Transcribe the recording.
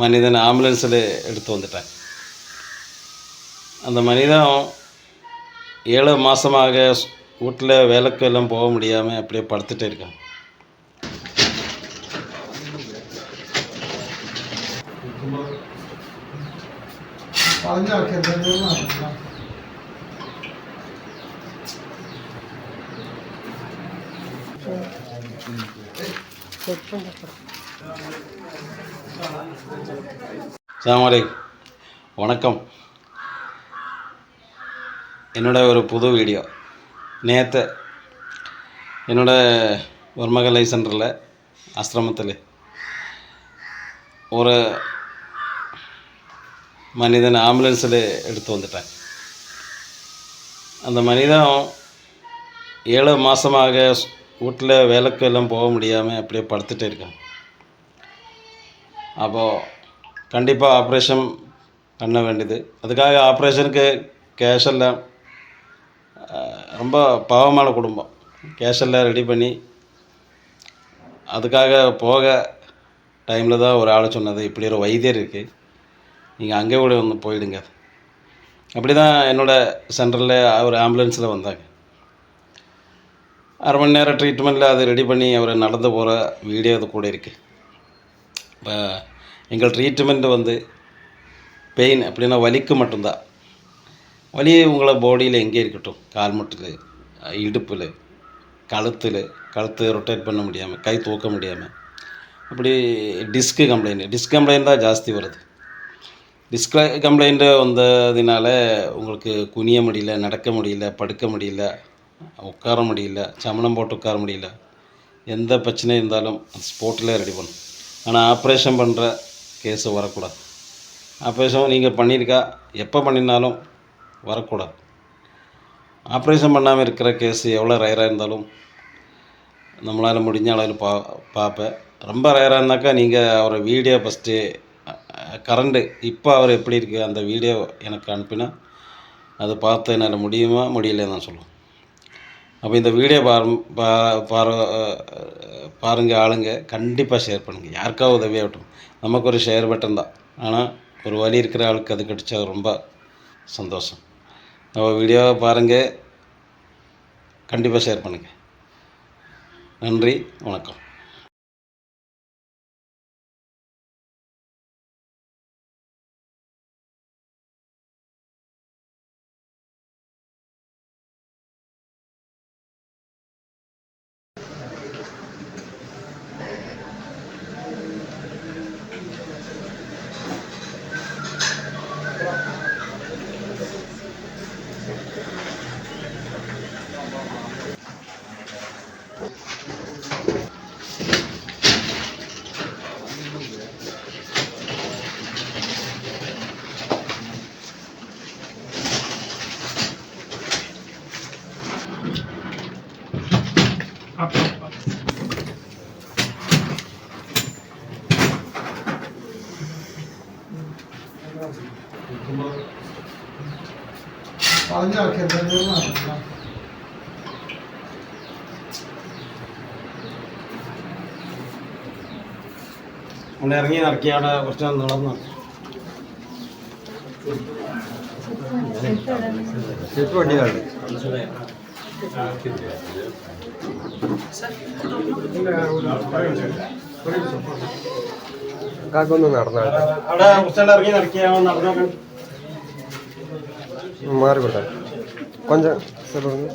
மனிதன் ஆம்புலன்ஸில் எடுத்து வந்துட்டேன். அந்த மனிதன் 7 மாதமாக வீட்டில் வேலைக்கெல்லாம் போக முடியாமல் அப்படியே படுத்துகிட்டே இருக்கான். சாமரை வணக்கம். என்னோட ஒரு புது வீடியோ. நேற்று என்னோட வர்மகலை சென்டரில் ஆசிரமத்தில் ஒரு மனிதன் ஆம்புலன்ஸில் எடுத்து வந்துட்டேன். அந்த மனிதன் 7 மாதமாக வீட்டில் வேலைக்கெல்லாம் போக முடியாமல் அப்படியே படுத்துகிட்டே இருக்கான். அப்போது கண்டிப்பாக ஆப்ரேஷன் பண்ண வேண்டியது. அதுக்காக ஆப்ரேஷனுக்கு கேஷ் எல்லாம் ரொம்ப பாவமான குடும்பம். கேஷ் எல்லாம் ரெடி பண்ணி அதுக்காக போக டைமில் தான் ஒரு ஆள் சொன்னது, இப்படி ஒரு வைத்தியர் இருக்குது, நீங்கள் அங்கே கூட வந்து போயிடுங்க. அப்படி தான் என்னோடய சென்டரில் ஒரு ஆம்புலன்ஸில் வந்தாங்க. 1/2 மணி நேரம் ட்ரீட்மெண்ட்டில் அது ரெடி பண்ணி அவரை நடந்து போகிற வீடியோ அது கூட இருக்குது. இப்போ எங்கள் ட்ரீட்மெண்ட்டு பெயின் அப்படின்னா வலிக்கு மட்டும்தான். வலி உங்களை பாடியில் எங்கே இருக்கட்டும், கால் முட்டில், இடுப்பில், கழுத்து ரொட்டேட் பண்ண முடியாமல், கை தூக்க முடியாமல், அப்படி டிஸ்க் கம்ப்ளைண்ட் தான் ஜாஸ்தி வருது. டிஸ்க் கம்ப்ளைண்ட்டு வந்ததினால உங்களுக்கு குனிய முடியல, நடக்க முடியல, படுக்க முடியல, உட்கார முடியல, சமணம் போட்டு உட்கார முடியல. எந்த பிரச்சனை இருந்தாலும் ஸ்போர்ட்டில் ரெடி பண்ணும். ஆனால் ஆப்ரேஷன் பண்ணுற கேஸு வரக்கூடாது. ஆப்ரேஷன் நீங்கள் பண்ணியிருக்கா, எப்போ பண்ணினாலும் வரக்கூடாது. ஆப்ரேஷன் பண்ணாமல் இருக்கிற கேஸு எவ்வளோ ரேராக இருந்தாலும் நம்மளால் முடிஞ்ச அளவில் பார்ப்பேன். ரொம்ப ரேராக இருந்தாக்கா நீங்கள் அவரை வீடியோ ஃபஸ்ட்டு கரண்டு இப்போ அவர் எப்படி இருக்குது அந்த வீடியோ எனக்கு அனுப்பினா அதை பார்த்து என்னால் முடியுமா முடியலன்னு தான் சொல்லுவோம். அப்போ இந்த வீடியோ பாருங்கள் ஆளுங்க, கண்டிப்பாக ஷேர் பண்ணுங்கள். யாருக்காவது உதவியாகட்டும். நமக்கு ஒரு ஷேர் பட்டன் தான், ஆனால் ஒரு வழி இருக்கிற ஆளுக்கு அது கிடைச்சா ரொம்ப சந்தோஷம். நம்ம வீடியோவை பாருங்கள், கண்டிப்பாக ஷேர் பண்ணுங்கள். நன்றி, வணக்கம். ഒന്ന് ഇറങ്ങി നടക്കി അവിടെ കുറച്ച് നടന്നു വണ്ടിയാണ്. കാക്കൊന്ന് നടന്നാൽ അവിടെ കുറച്ചെല്ലാം ഇറങ്ങി നടക്കിയാ നടന്നു മാറിവിട്ടെ கொஞ்சம் சொல்லுங்க.